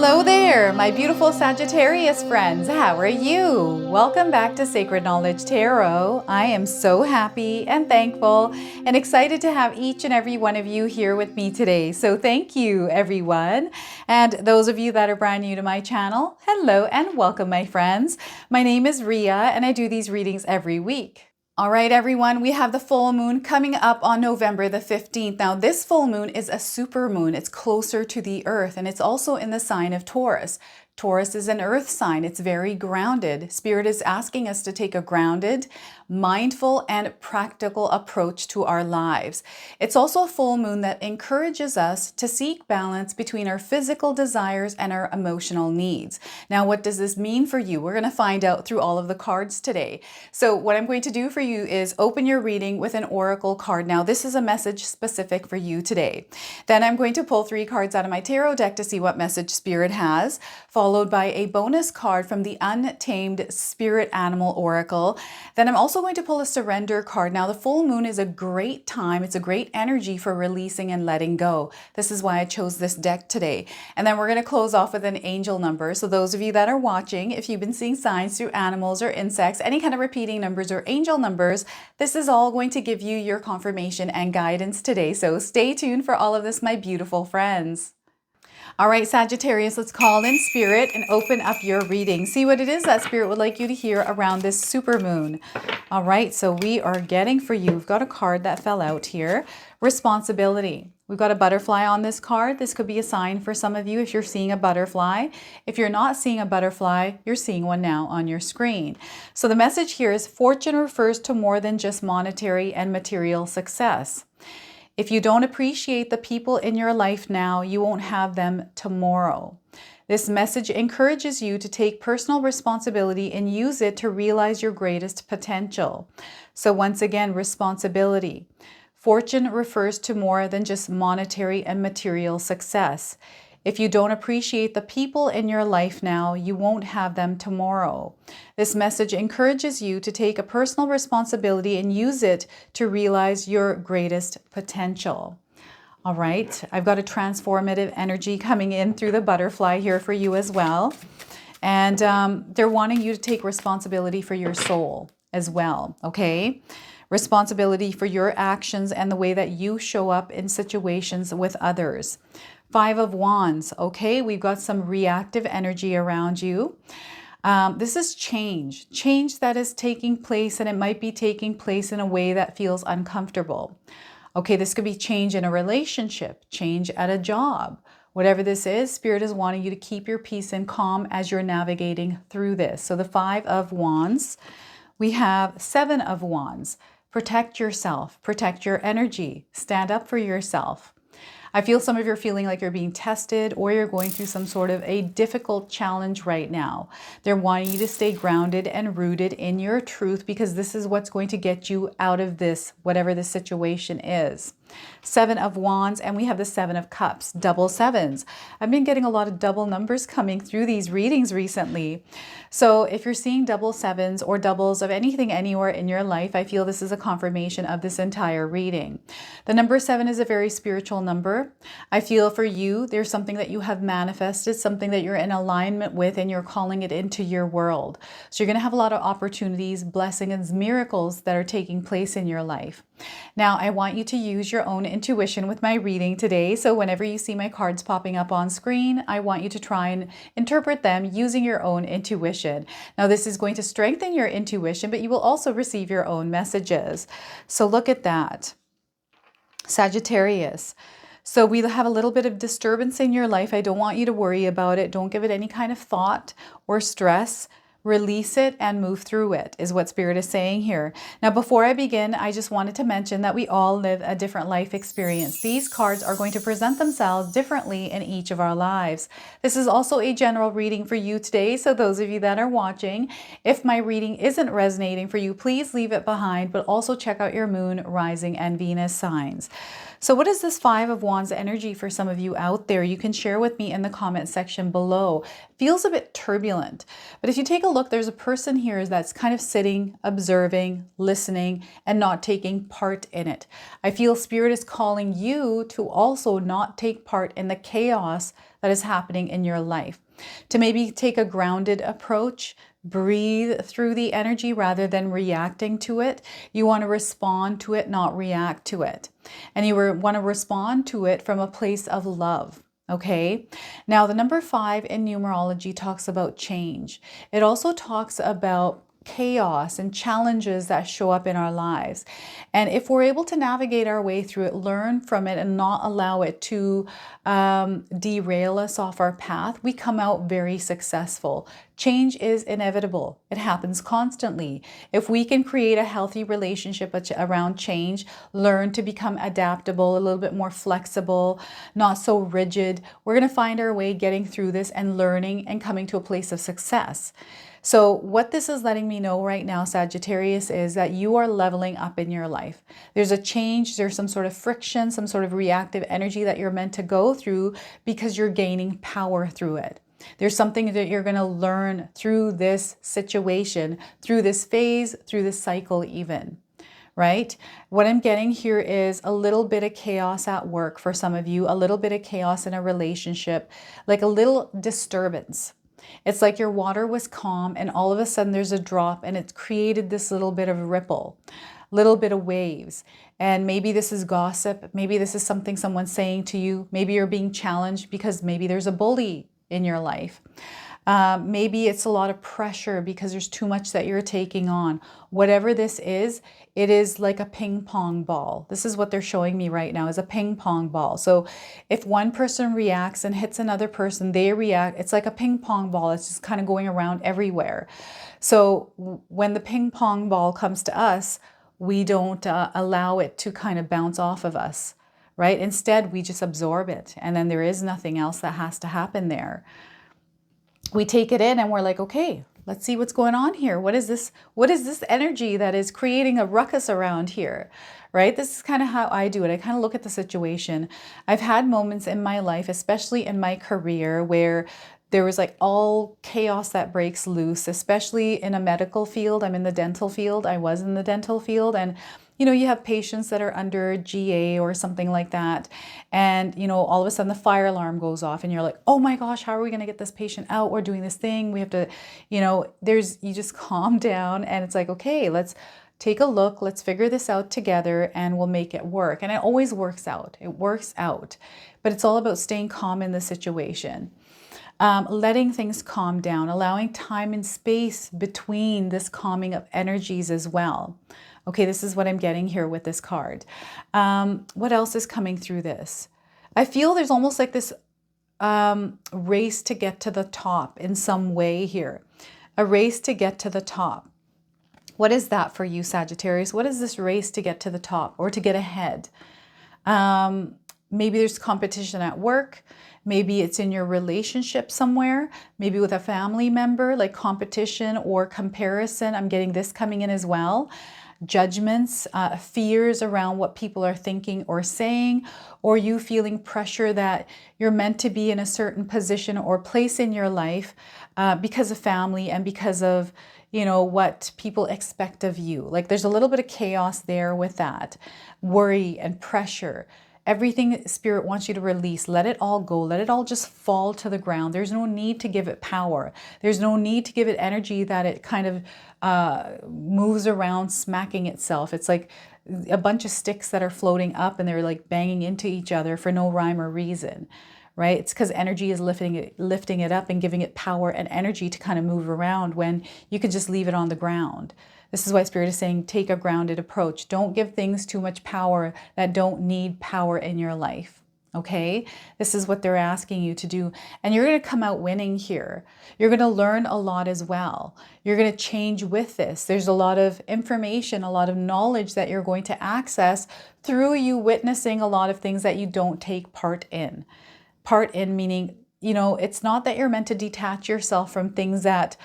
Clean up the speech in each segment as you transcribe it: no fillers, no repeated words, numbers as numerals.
Hello there, my beautiful Sagittarius friends. How are you? Welcome back to Sacred Knowledge Tarot. I am so happy and thankful and excited to have each and every one of you here with me today. So thank you, everyone. And those of you that are brand new to my channel, hello and welcome, my friends. My name is Ria and I do these readings every week. All right, everyone, we have the full moon coming up on November the 15th. Now, this full moon is a super moon. It's closer to the earth, and it's also in the sign of Taurus. Taurus is an earth sign. It's very grounded. Spirit is asking us to take a grounded, mindful, and practical approach to our lives. It's also a full moon that encourages us to seek balance between our physical desires and our emotional needs. Now, what does this mean for you? We're going to find out through all of the cards today. So what I'm going to do for you is open your reading with an oracle card. Now, this is a message specific for you today. Then I'm going to pull 3 cards out of my tarot deck to see what message Spirit has, followed by a bonus card from the Untamed Spirit Animal Oracle. Then I'm also going to pull a surrender card. Now, the full moon is a great time. It's a great energy for releasing and letting go. This is why I chose this deck today. And then we're going to close off with an angel number. So those of you that are watching, if you've been seeing signs through animals or insects, any kind of repeating numbers or angel numbers, this is all going to give you your confirmation and guidance today. So stay tuned for all of this, my beautiful friends. All right, Sagittarius, let's call in Spirit and open up your reading. See what it is that Spirit would like you to hear around this super moon. All right, so we are getting for you, we've got a card that fell out here, responsibility. We've got a butterfly on this card. This could be a sign for some of you if you're seeing a butterfly. If you're not seeing a butterfly, you're seeing one now on your screen. So the message here is fortune refers to more than just monetary and material success. If you don't appreciate the people in your life now, you won't have them tomorrow. This message encourages you to take personal responsibility and use it to realize your greatest potential. So once again, responsibility. Fortune refers to more than just monetary and material success. If you don't appreciate the people in your life now, you won't have them tomorrow. This message encourages you to take a personal responsibility and use it to realize your greatest potential. All right, I've got a transformative energy coming in through the butterfly here for you as well. And they're wanting you to take responsibility for your soul as well, okay? Responsibility for your actions and the way that you show up in situations with others. 5 of Wands, okay? We've got some reactive energy around you. This is change that is taking place, and it might be taking place in a way that feels uncomfortable. Okay, this could be change in a relationship, change at a job. Whatever this is, Spirit is wanting you to keep your peace and calm as you're navigating through this. So the 5 of Wands, we have 7 of Wands. Protect yourself, protect your energy, stand up for yourself. I feel some of you are feeling like you're being tested or you're going through some sort of a difficult challenge right now. They're wanting you to stay grounded and rooted in your truth because this is what's going to get you out of this, whatever the situation is. 7 of Wands, and we have the 7 of Cups, double sevens. I've been getting a lot of double numbers coming through these readings recently. So if you're seeing double sevens or doubles of anything anywhere in your life, I feel this is a confirmation of this entire reading. The number 7 is a very spiritual number. I feel for you, there's something that you have manifested, something that you're in alignment with, and you're calling it into your world. So you're going to have a lot of opportunities, blessings, and miracles that are taking place in your life. Now, I want you to use your own intuition with my reading today. So whenever you see my cards popping up on screen, I want you to try and interpret them using your own intuition. Now, this is going to strengthen your intuition, but you will also receive your own messages. So look at that. Sagittarius. So we have a little bit of disturbance in your life. I don't want you to worry about it. Don't give it any kind of thought or stress. Release it and move through it is what Spirit is saying here. Now, before I begin, I just wanted to mention that we all live a different life experience. These cards are going to present themselves differently in each of our lives. This is also a general reading for you today. So those of you that are watching, if my reading isn't resonating for you, please leave it behind, but also check out your moon, rising, and Venus signs. So what is this Five of Wands energy for some of you out there? You can share with me in the comment section below. Feels a bit turbulent, but if you take a look, there's a person here that's kind of sitting, observing, listening, and not taking part in it. I feel Spirit is calling you to also not take part in the chaos that is happening in your life, to maybe take a grounded approach, breathe through the energy rather than reacting to it. You want to respond to it, not react to it. And you want to respond to it from a place of love. Okay. Now, the number 5 in numerology talks about change. It also talks about chaos and challenges that show up in our lives. And if we're able to navigate our way through it, learn from it, and not allow it to derail us off our path, we come out very successful. Change is inevitable. It happens constantly. If we can create a healthy relationship around change, learn to become adaptable, a little bit more flexible, not so rigid, we're going to find our way getting through this and learning and coming to a place of success. So what this is letting me know right now, Sagittarius, is that you are leveling up in your life. There's a change, there's some sort of friction, some sort of reactive energy that you're meant to go through because you're gaining power through it. There's something that you're going to learn through this situation, through this phase, through this cycle even, right? What I'm getting here is a little bit of chaos at work for some of you, a little bit of chaos in a relationship, like a little disturbance. It's like your water was calm and all of a sudden there's a drop and it's created this little bit of a ripple, little bit of waves. And maybe this is gossip. Maybe this is something someone's saying to you. Maybe you're being challenged because maybe there's a bully in your life. Maybe it's a lot of pressure because there's too much that you're taking on. Whatever this is, it is like a ping pong ball. This is what they're showing me right now, is a ping pong ball. So if one person reacts and hits another person, they react. It's like a ping pong ball. It's just kind of going around everywhere. So when the ping pong ball comes to us, we don't allow it to kind of bounce off of us, right? Instead, we just absorb it. And then there is nothing else that has to happen there. We take it in and we're like, okay, let's see what's going on here. What is this? What is this energy that is creating a ruckus around here, right? This is kind of how I do it. I kind of look at the situation. I've had moments in my life, especially in my career, where there was like all chaos that breaks loose, especially in a medical field. I'm in the dental field. I was in the dental field. And you know, you have patients that are under GA or something like that. And, you know, all of a sudden the fire alarm goes off and you're like, oh my gosh, how are we going to get this patient out? We're doing this thing. We have to, you know, you just calm down and it's like, okay, let's take a look. Let's figure this out together and we'll make it work. And it always works out. It works out. But it's all about staying calm in the situation. Letting things calm down, allowing time and space between this calming of energies as well. Okay, this is what I'm getting here with this card. What else is coming through this? I feel there's almost like this race to get to the top in some way here. A race to get to the top. What is that for you, Sagittarius? What is this race to get to the top or to get ahead? Maybe there's competition at work. Maybe it's in your relationship somewhere, maybe with a family member, like competition or comparison. I'm getting this coming in as well. Judgments, fears around what people are thinking or saying, or you feeling pressure that you're meant to be in a certain position or place in your life because of family and because of, you know, what people expect of you. Like there's a little bit of chaos there with that. Worry and pressure. Everything Spirit wants you to release, let it all go. Let it all just fall to the ground. There's no need to give it power. There's no need to give it energy that it kind of moves around smacking itself. It's like a bunch of sticks that are floating up and they're like banging into each other for no rhyme or reason, right? It's because energy is lifting it up and giving it power and energy to kind of move around when you could just leave it on the ground. This is why Spirit is saying, take a grounded approach. Don't give things too much power that don't need power in your life. Okay? This is what they're asking you to do. And you're going to come out winning here. You're going to learn a lot as well. You're going to change with this. There's a lot of information, a lot of knowledge that you're going to access through you witnessing a lot of things that you don't take part in. Part in meaning, you know, it's not that you're meant to detach yourself from things that,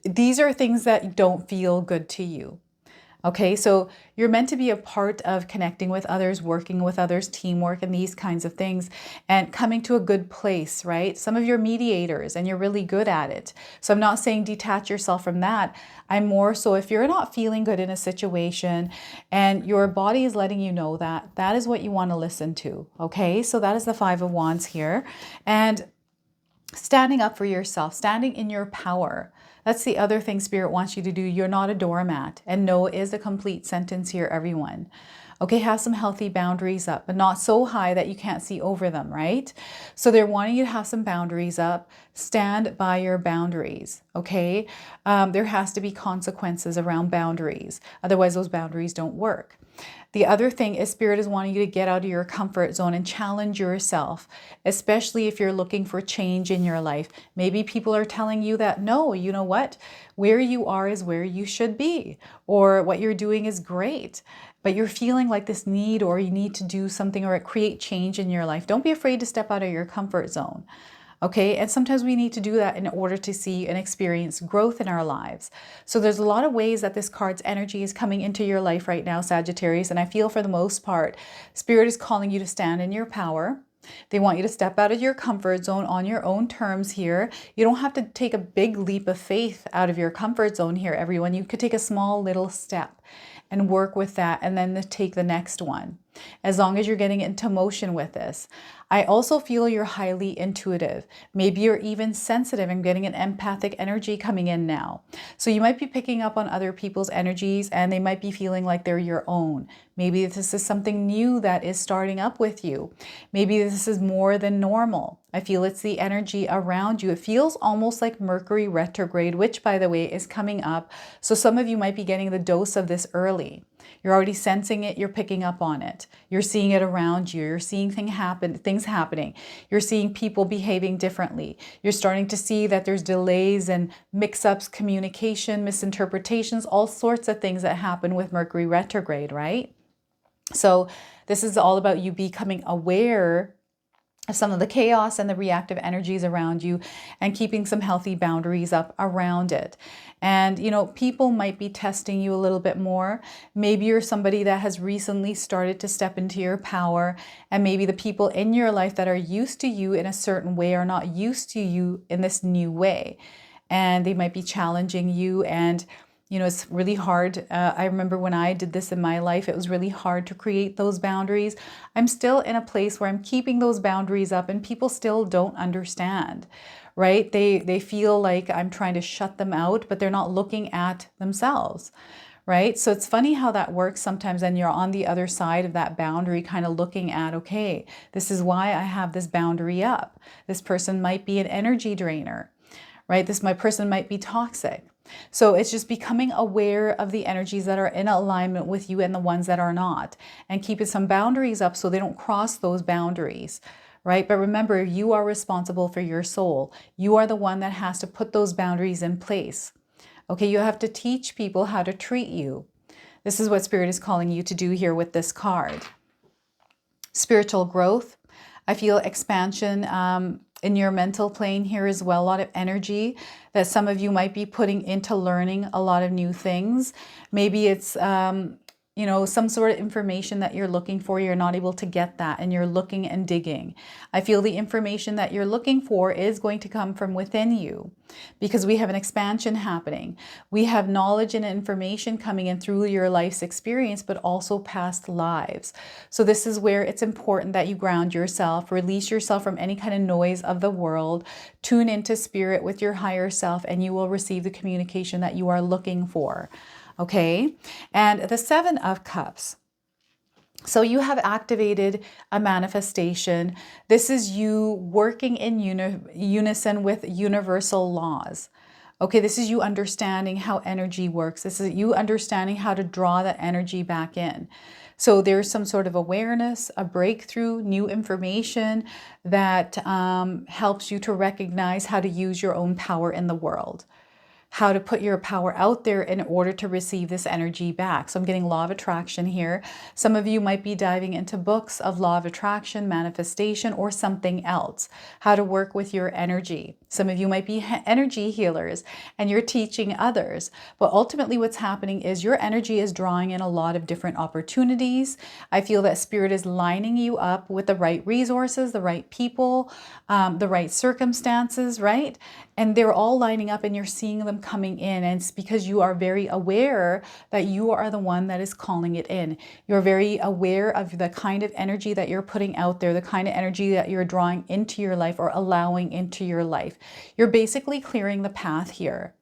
these are things that don't feel good to you. Okay, so you're meant to be a part of connecting with others, working with others, teamwork, and these kinds of things, and coming to a good place, right? Some of you are mediators and you're really good at it. So I'm not saying detach yourself from that. I'm more so if you're not feeling good in a situation and your body is letting you know that, that is what you want to listen to. Okay, so that is the Five of Wands here. And standing up for yourself, standing in your power. That's the other thing Spirit wants you to do. You're not a doormat. And no is a complete sentence here, everyone. Okay, have some healthy boundaries up, but not so high that you can't see over them, right? So they're wanting you to have some boundaries up. Stand by your boundaries, okay? There has to be consequences around boundaries. Otherwise, those boundaries don't work. The other thing is Spirit is wanting you to get out of your comfort zone and challenge yourself, especially if you're looking for change in your life. Maybe people are telling you that, no, you know what? Where you are is where you should be, or what you're doing is great, but you're feeling like this need or you need to do something or create change in your life. Don't be afraid to step out of your comfort zone. Okay, and sometimes we need to do that in order to see and experience growth in our lives. So there's a lot of ways that this card's energy is coming into your life right now, Sagittarius, and I feel for the most part, Spirit is calling you to stand in your power. They want you to step out of your comfort zone on your own terms here. You don't have to take a big leap of faith out of your comfort zone here, everyone. You could take a small little step and work with that and then take the next one, as long as you're getting into motion with this. I also feel you're highly intuitive. Maybe you're even sensitive and getting an empathic energy coming in now. So you might be picking up on other people's energies and they might be feeling like they're your own. Maybe this is something new that is starting up with you. Maybe this is more than normal. I feel it's the energy around you. It feels almost like Mercury retrograde, which by the way is coming up. So some of you might be getting the dose of this early. You're already sensing it. You're picking up on it. You're seeing it around you. You're seeing things happening. You're seeing people behaving differently. You're starting to see that there's delays and mix-ups, communication, misinterpretations, all sorts of things that happen with Mercury retrograde, right? So this is all about you becoming aware of some of the chaos and the reactive energies around you and keeping some healthy boundaries up around it. And, you know, people might be testing you a little bit more. Maybe you're somebody that has recently started to step into your power, and maybe the people in your life that are used to you in a certain way are not used to you in this new way. And they might be challenging you, and you know, it's really hard. I remember when I did this in my life, it was really hard to create those boundaries. I'm still in a place where I'm keeping those boundaries up and people still don't understand, right? They feel like I'm trying to shut them out, but they're not looking at themselves, right? So it's funny how that works sometimes, and you're on the other side of that boundary kind of looking at, okay, this is why I have this boundary up. This person might be an energy drainer, right? My person might be toxic. So it's just becoming aware of the energies that are in alignment with you and the ones that are not, and keeping some boundaries up so they don't cross those boundaries, right? But remember, you are responsible for your soul. You are the one that has to put those boundaries in place. Okay, you have to teach people how to treat you. This is what Spirit is calling you to do here with this card. Spiritual growth. I feel expansion in your mental plane here as well. A lot of energy that some of you might be putting into learning a lot of new things. Maybe it's, you know, some sort of information that you're looking for. You're not able to get that and you're looking and digging. I feel the information that you're looking for is going to come from within you, because we have an expansion happening. We have knowledge and information coming in through your life's experience, but also past lives. So this is where it's important that you ground yourself, release yourself from any kind of noise of the world, tune into spirit with your higher self, and you will receive the communication that you are looking for. Okay, and the Seven of Cups. So you have activated a manifestation. This is you working in unison with universal laws. Okay, this is you understanding how energy works. This is you understanding how to draw that energy back in. So there's some sort of awareness, a breakthrough, new information that helps you to recognize how to use your own power in the world. how to put your power out there in order to receive this energy back. So I'm getting law of attraction here. Some of you might be diving into books of law of attraction, manifestation, or something else, how to work with your energy. Some of you might be energy healers and you're teaching others. But ultimately what's happening is your energy is drawing in a lot of different opportunities. I feel that Spirit is lining you up with the right resources, the right people, the right circumstances, right? And they're all lining up and you're seeing them coming in. And it's because you are very aware that you are the one that is calling it in. You're very aware of the kind of energy that you're putting out there, the kind of energy that you're drawing into your life or allowing into your life. You're basically clearing the path here.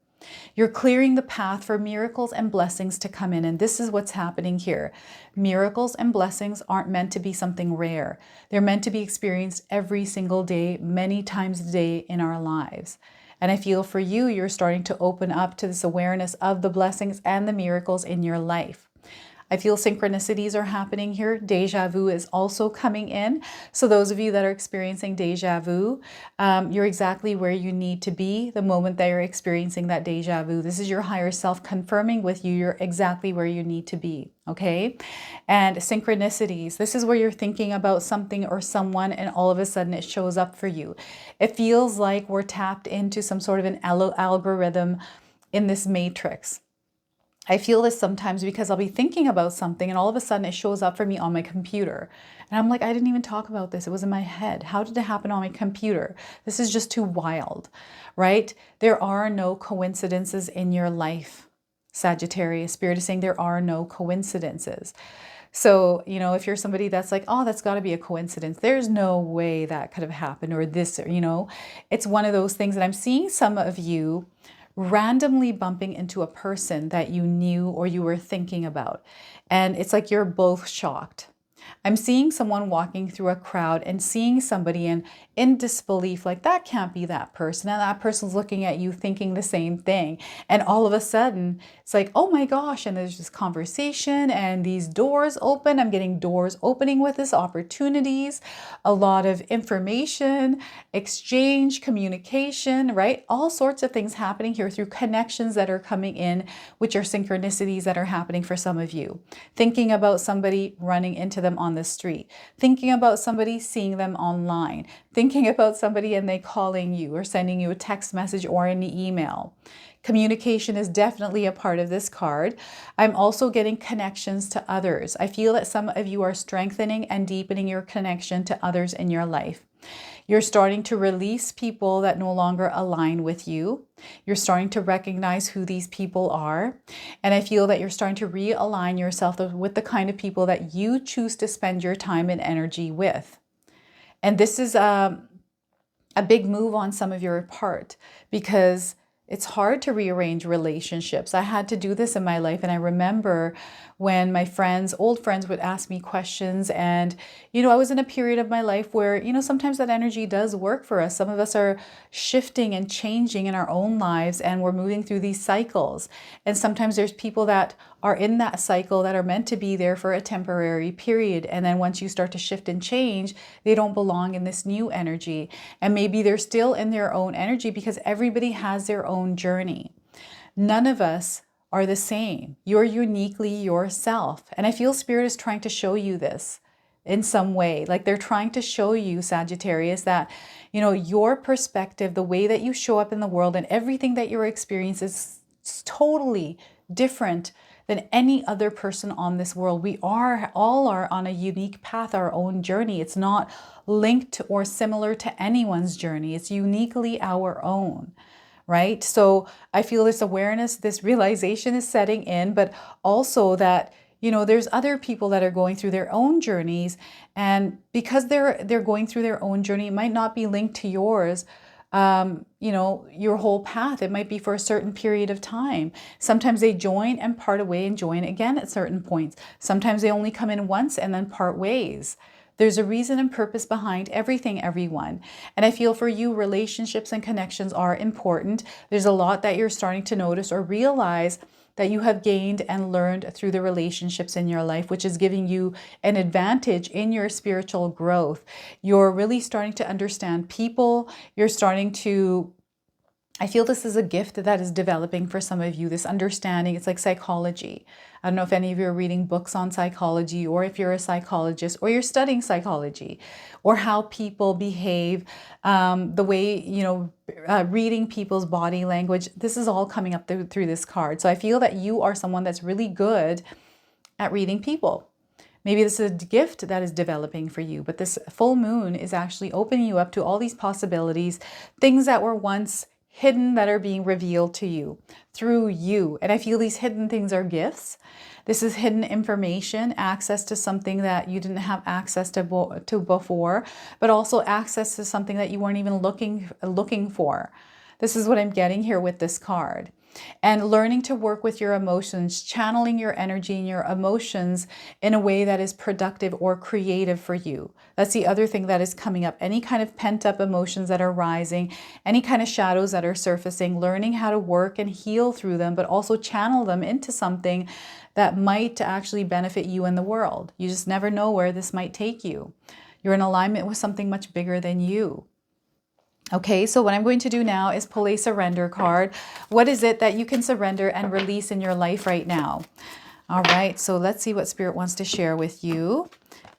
You're clearing the path for miracles and blessings to come in. And this is what's happening here. Miracles and blessings aren't meant to be something rare. They're meant to be experienced every single day, many times a day in our lives. And I feel for you, you're starting to open up to this awareness of the blessings and the miracles in your life. I feel synchronicities are happening here. Deja vu is also coming in. So those of you that are experiencing deja vu, you're exactly where you need to be the moment that you're experiencing that deja vu. This is your higher self confirming with you. You're exactly where you need to be. Okay. And synchronicities, this is where you're thinking about something or someone and all of a sudden it shows up for you. It feels like we're tapped into some sort of an algorithm in this matrix. I feel this sometimes because I'll be thinking about something and all of a sudden it shows up for me on my computer. And I'm like, I didn't even talk about this. It was in my head. How did it happen on my computer? This is just too wild, right? There are no coincidences in your life, Sagittarius. Spirit is saying there are no coincidences. So, you know, if you're somebody that's like, oh, that's got to be a coincidence. There's no way that could have happened or this, or, you know, it's one of those things that I'm seeing some of you randomly bumping into a person that you knew or you were thinking about. And it's like you're both shocked. I'm seeing someone walking through a crowd and seeing somebody in disbelief, like that can't be that person. And that person's looking at you thinking the same thing. And all of a sudden it's like, oh my gosh. And there's this conversation and these doors open. I'm getting doors opening with this opportunities, a lot of information, exchange, communication, right? All sorts of things happening here through connections that are coming in, which are synchronicities that are happening for some of you. Thinking about somebody running into them on the street, thinking about somebody seeing them online, thinking about somebody and they calling you or sending you a text message or an email. Communication is definitely a part of this card. I'm also getting connections to others. I feel that some of you are strengthening and deepening your connection to others in your life. You're starting to release people that no longer align with you. You're starting to recognize who these people are. And I feel that you're starting to realign yourself with the kind of people that you choose to spend your time and energy with. And this is a big move on some of your part because it's hard to rearrange relationships. I had to do this in my life. And I remember when my friends, old friends would ask me questions and, you know, I was in a period of my life where, you know, sometimes that energy does work for us. Some of us are shifting and changing in our own lives and we're moving through these cycles. And sometimes there's people that are in that cycle that are meant to be there for a temporary period. And then once you start to shift and change, they don't belong in this new energy. And maybe they're still in their own energy because everybody has their own journey. None of us are the same. You're uniquely yourself. And I feel Spirit is trying to show you this in some way. Like they're trying to show you, Sagittarius, that, you know, your perspective, the way that you show up in the world and everything that you're experiencing is totally different than any other person on this world. We all are on a unique path, our own journey. It's not linked or similar to anyone's journey. It's uniquely our own. Right? So I feel this awareness, this realization is setting in, but also that, you know, there's other people that are going through their own journeys. And because they're going through their own journey, it might not be linked to yours, you know, your whole path. It might be for a certain period of time. Sometimes they join and part away and join again at certain points. Sometimes they only come in once and then part ways. There's a reason and purpose behind everything, everyone. And I feel for you, relationships and connections are important. There's a lot that you're starting to notice or realize that you have gained and learned through the relationships in your life, which is giving you an advantage in your spiritual growth. You're really starting to understand people. You're starting to I feel this is a gift that is developing for some of you, this understanding. It's like psychology. I don't know if any of you are reading books on psychology, or if you're a psychologist, or you're studying psychology, or how people behave, the way, reading people's body language. This is all coming up through this card. So I feel that you are someone that's really good at reading people. Maybe this is a gift that is developing for you, but this full moon is actually opening you up to all these possibilities, things that were once hidden that are being revealed to you through you. And I feel these hidden things are gifts. This is hidden information, access to something that you didn't have access to before, but also access to something that you weren't even looking for. This is what I'm getting here with this card. And learning to work with your emotions, channeling your energy and your emotions in a way that is productive or creative for you. That's the other thing that is coming up. Any kind of pent up emotions that are rising, any kind of shadows that are surfacing, learning how to work and heal through them, but also channel them into something that might actually benefit you and the world. You just never know where this might take you. You're in alignment with something much bigger than you. Okay, so what I'm going to do now is pull a surrender card. What is it that you can surrender and release in your life right now? All right, so let's see what Spirit wants to share with you.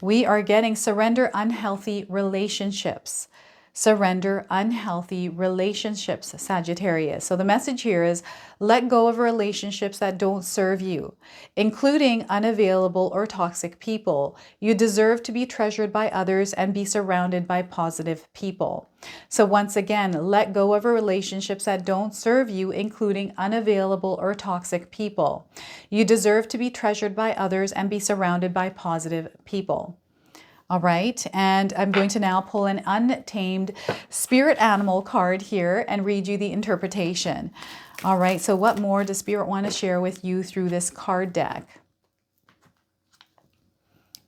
We are getting surrender unhealthy relationships. Surrender unhealthy relationships, Sagittarius. So the message here is let go of relationships that don't serve you, including unavailable or toxic people. You deserve to be treasured by others and be surrounded by positive people. So once again, let go of relationships that don't serve you, including unavailable or toxic people. You deserve to be treasured by others and be surrounded by positive people. All right, and I'm going to now pull an untamed spirit animal card here and read you the interpretation. All right, so what more does Spirit want to share with you through this card deck?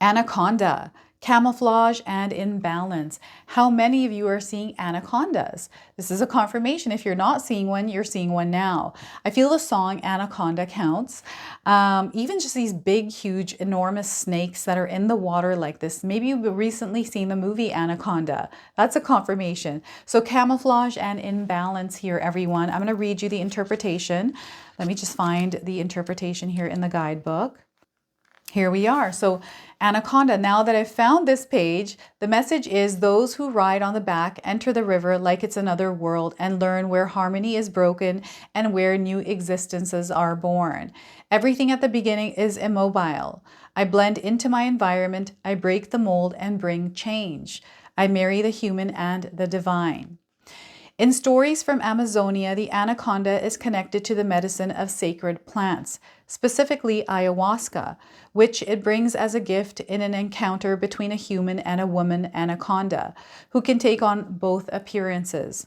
Anaconda, camouflage and imbalance. How many of you are seeing anacondas? This is a confirmation. If you're not seeing one, you're seeing one now. I feel the song Anaconda counts. Even just these big, huge, enormous snakes that are in the water like this. Maybe you've recently seen the movie Anaconda. That's a confirmation. So camouflage and imbalance here, everyone. I'm going to read you the interpretation. Let me just find the interpretation here in the guidebook. Here we are. So Anaconda, now that I've found this page, the message is those who ride on the back enter the river like it's another world and learn where harmony is broken and where new existences are born. Everything at the beginning is immobile. I blend into my environment. I break the mold and bring change. I marry the human and the divine. In stories from Amazonia, the anaconda is connected to the medicine of sacred plants, specifically ayahuasca, which it brings as a gift in an encounter between a human and a woman anaconda, who can take on both appearances: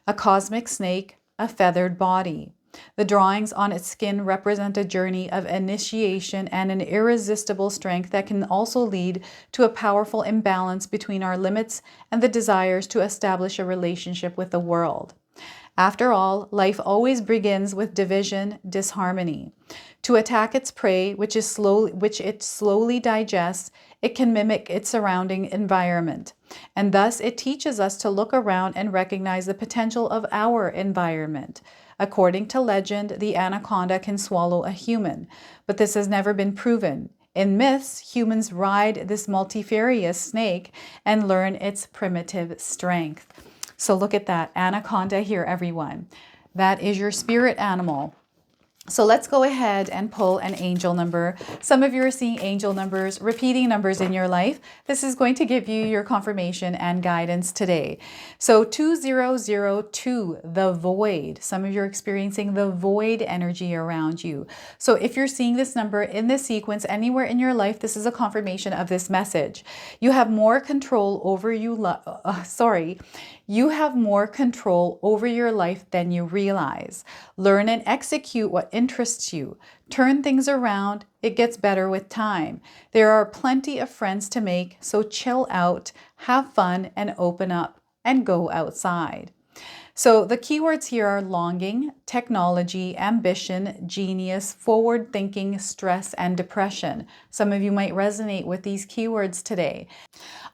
a cosmic snake, a feathered body. The drawings on its skin represent a journey of initiation and an irresistible strength that can also lead to a powerful imbalance between our limits and the desires to establish a relationship with the world. After all, life always begins with division, disharmony. To attack its prey, which it slowly digests, it can mimic its surrounding environment. And thus it teaches us to look around and recognize the potential of our environment. According to legend, the anaconda can swallow a human, but this has never been proven. In myths, humans ride this multifarious snake and learn its primitive strength. So look at that, anaconda here, everyone. That is your spirit animal. So let's go ahead and pull an angel number. Some of you are seeing angel numbers, repeating numbers in your life. This is going to give you your confirmation and guidance today. So 2002, the void. Some of you are experiencing the void energy around you. So if you're seeing this number in this sequence anywhere in your life, this is a confirmation of this message. You have more control over You have more control over your life than you realize. Learn and execute what interests you. Turn things around. It gets better with time. There are plenty of friends to make, so chill out, have fun, and open up, and go outside. So the keywords here are longing, technology, ambition, genius, forward thinking, stress, and depression. Some of you might resonate with these keywords today.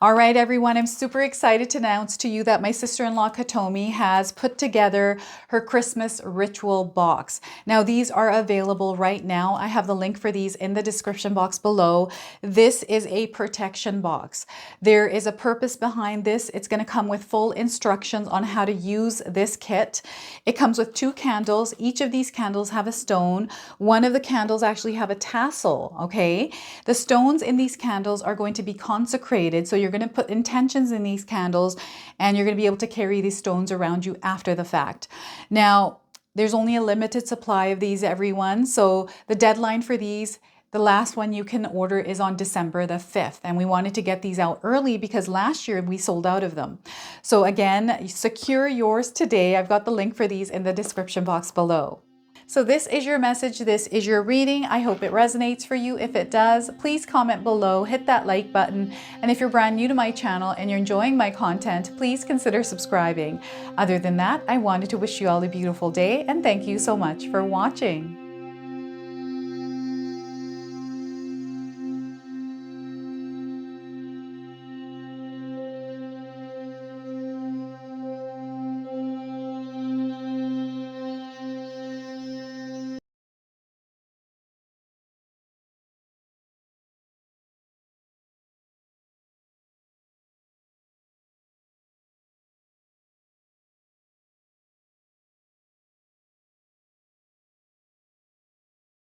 All right, everyone, I'm super excited to announce to you that my sister-in-law Katomi has put together her Christmas ritual box. Now, these are available right now. I have the link for these in the description box below. This is a protection box. There is a purpose behind this. It's going to come with full instructions on how to use this kit. It comes with 2 candles. Each of these candles have a stone. One of the candles actually have a tassel, okay? The stones in these candles are going to be consecrated, so you're going to put intentions in these candles and you're going to be able to carry these stones around you after the fact. Now, there's only a limited supply of these, everyone. So the deadline for these, the last one you can order is on December the 5th. And we wanted to get these out early because last year we sold out of them. So again, secure yours today. I've got the link for these in the description box below. So this is your message. This is your reading. I hope it resonates for you. If it does, please comment below, hit that like button. And if you're brand new to my channel and you're enjoying my content, please consider subscribing. Other than that, I wanted to wish you all a beautiful day and thank you so much for watching.